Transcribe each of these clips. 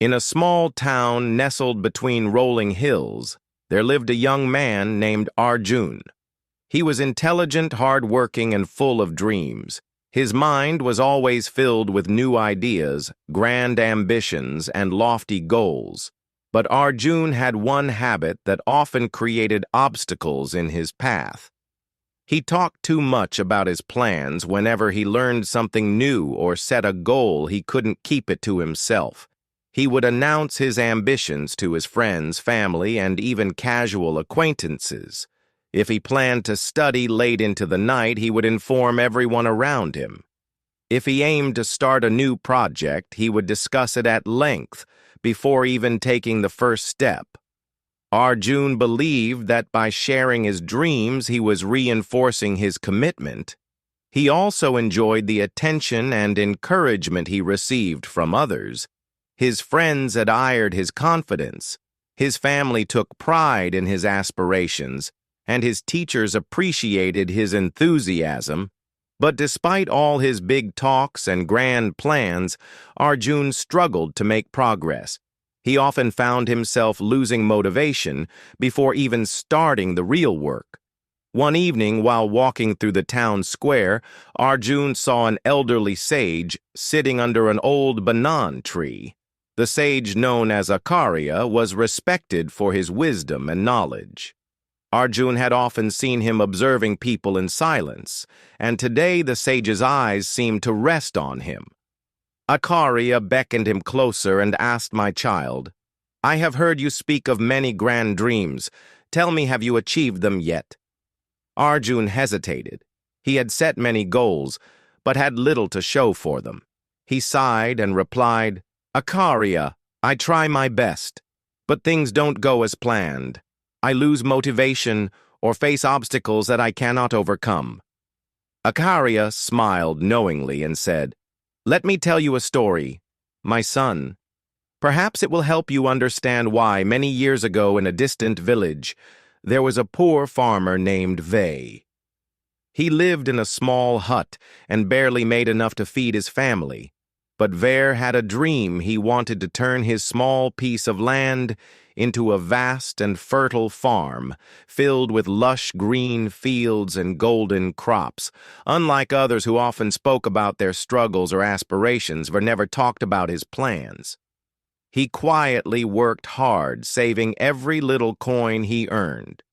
In a small town nestled between rolling hills, there lived a young man named Arjun. He was intelligent, hard-working, and full of dreams. His mind was always filled with new ideas, grand ambitions, and lofty goals. But Arjun had one habit that often created obstacles in his path. He talked too much about his plans whenever he learned something new or set a goal. He couldn't keep it to himself. He would announce his ambitions to his friends, family, and even casual acquaintances. If he planned to study late into the night, he would inform everyone around him. If he aimed to start a new project, he would discuss it at length before even taking the first step. Arjun believed that by sharing his dreams, he was reinforcing his commitment. He also enjoyed the attention and encouragement he received from others. His friends admired his confidence, his family took pride in his aspirations, and his teachers appreciated his enthusiasm. But despite all his big talks and grand plans, Arjun struggled to make progress. He often found himself losing motivation before even starting the real work. One evening, while walking through the town square, Arjun saw an elderly sage sitting under an old banyan tree. The sage, known as Acharya, was respected for his wisdom and knowledge. Arjun had often seen him observing people in silence, and today the sage's eyes seemed to rest on him. Acharya beckoned him closer and asked, "My child, I have heard you speak of many grand dreams. Tell me, have you achieved them yet?" Arjun hesitated. He had set many goals, but had little to show for them. He sighed and replied, "Acharya, I try my best, but things don't go as planned. I lose motivation or face obstacles that I cannot overcome." Acharya smiled knowingly and said, "Let me tell you a story, my son. Perhaps it will help you understand why many years ago in a distant village, there was a poor farmer named Vay. He lived in a small hut and barely made enough to feed his family. But Vay had a dream. He wanted to turn his small piece of land into a vast and fertile farm, filled with lush green fields and golden crops. Unlike others who often spoke about their struggles or aspirations, Vay never talked about his plans. He quietly worked hard, saving every little coin he earned.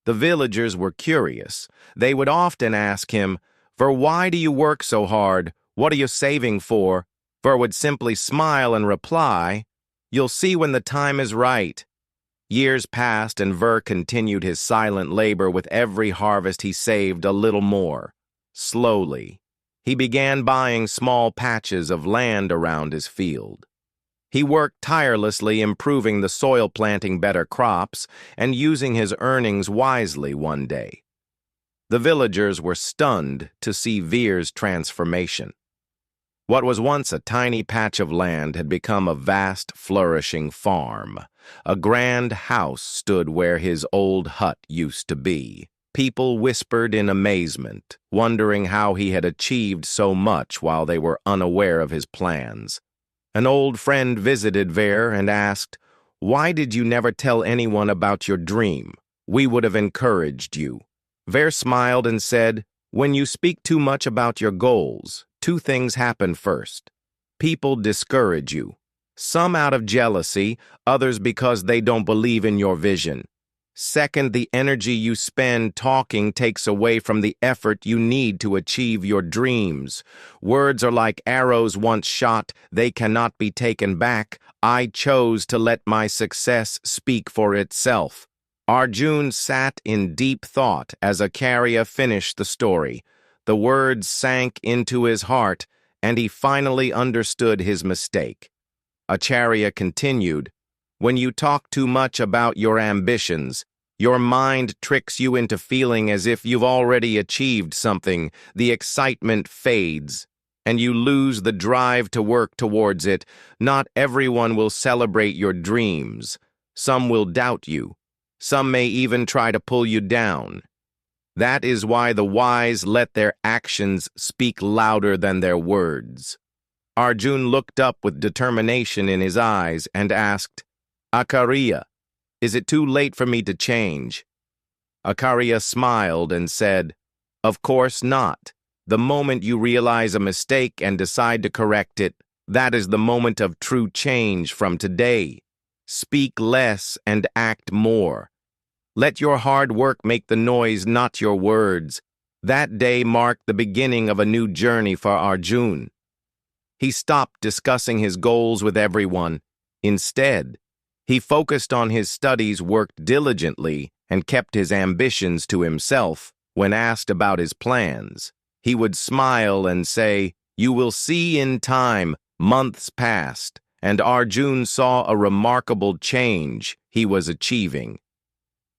The villagers were curious. They would often ask him, "For why do you work so hard? What are you saving for?" Vay would simply smile and reply, "You'll see when the time is right." Years passed and Vay continued his silent labor. With every harvest he saved a little more. Slowly, he began buying small patches of land around his field. He worked tirelessly, improving the soil, planting better crops, and using his earnings wisely. One day, the villagers were stunned to see Vay's transformation. What was once a tiny patch of land had become a vast, flourishing farm. A grand house stood where his old hut used to be. People whispered in amazement, wondering how he had achieved so much while they were unaware of his plans. An old friend visited Vay and asked, "Why did you never tell anyone about your dream? We would have encouraged you." Vay smiled and said, "When you speak too much about your goals, two things happen. First, people discourage you. Some out of jealousy, others because they don't believe in your vision. Second, the energy you spend talking takes away from the effort you need to achieve your dreams. Words are like arrows once shot, they cannot be taken back. I chose to let my success speak for itself." Arjun sat in deep thought as Acharya finished the story. The words sank into his heart, and he finally understood his mistake. Acharya continued, "When you talk too much about your ambitions, your mind tricks you into feeling as if you've already achieved something. The excitement fades, and you lose the drive to work towards it. Not everyone will celebrate your dreams. Some will doubt you. Some may even try to pull you down. That is why the wise let their actions speak louder than their words." Arjun looked up with determination in his eyes and asked, Akarya, is it too late for me to change? Akarya smiled and said, Of course not. The moment you realize a mistake and decide to correct it, that is the moment of true change from today. Speak less and act more. Let your hard work make the noise, not your words. That day marked the beginning of a new journey for Arjun. He stopped discussing his goals with everyone. Instead, he focused on his studies, worked diligently, and kept his ambitions to himself. When asked about his plans, he would smile and say, You will see in time. Months passed, and Arjun saw a remarkable change he was achieving.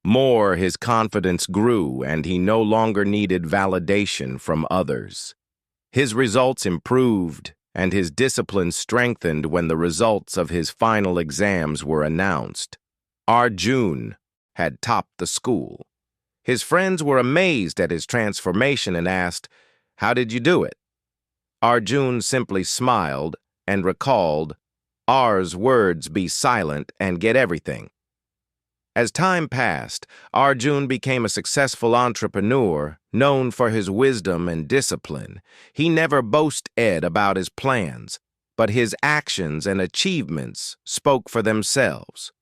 More, his confidence grew, and he no longer needed validation from others. His results improved, and his discipline strengthened when the results of his final exams were announced. Arjun had topped the school. His friends were amazed at his transformation and asked, How did you do it? Arjun simply smiled and recalled, R's words be silent and get everything. As time passed, Arjun became a successful entrepreneur, known for his wisdom and discipline. He never boasted about his plans, but his actions and achievements spoke for themselves.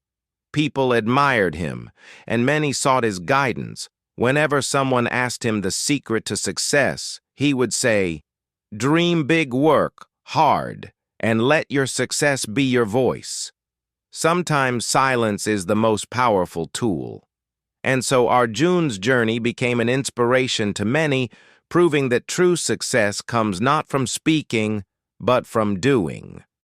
People admired him, and many sought his guidance. Whenever someone asked him the secret to success, he would say, Dream big, work hard, and let your success be your voice. Sometimes silence is the most powerful tool. And so Arjun's journey became an inspiration to many, proving that true success comes not from speaking, but from doing.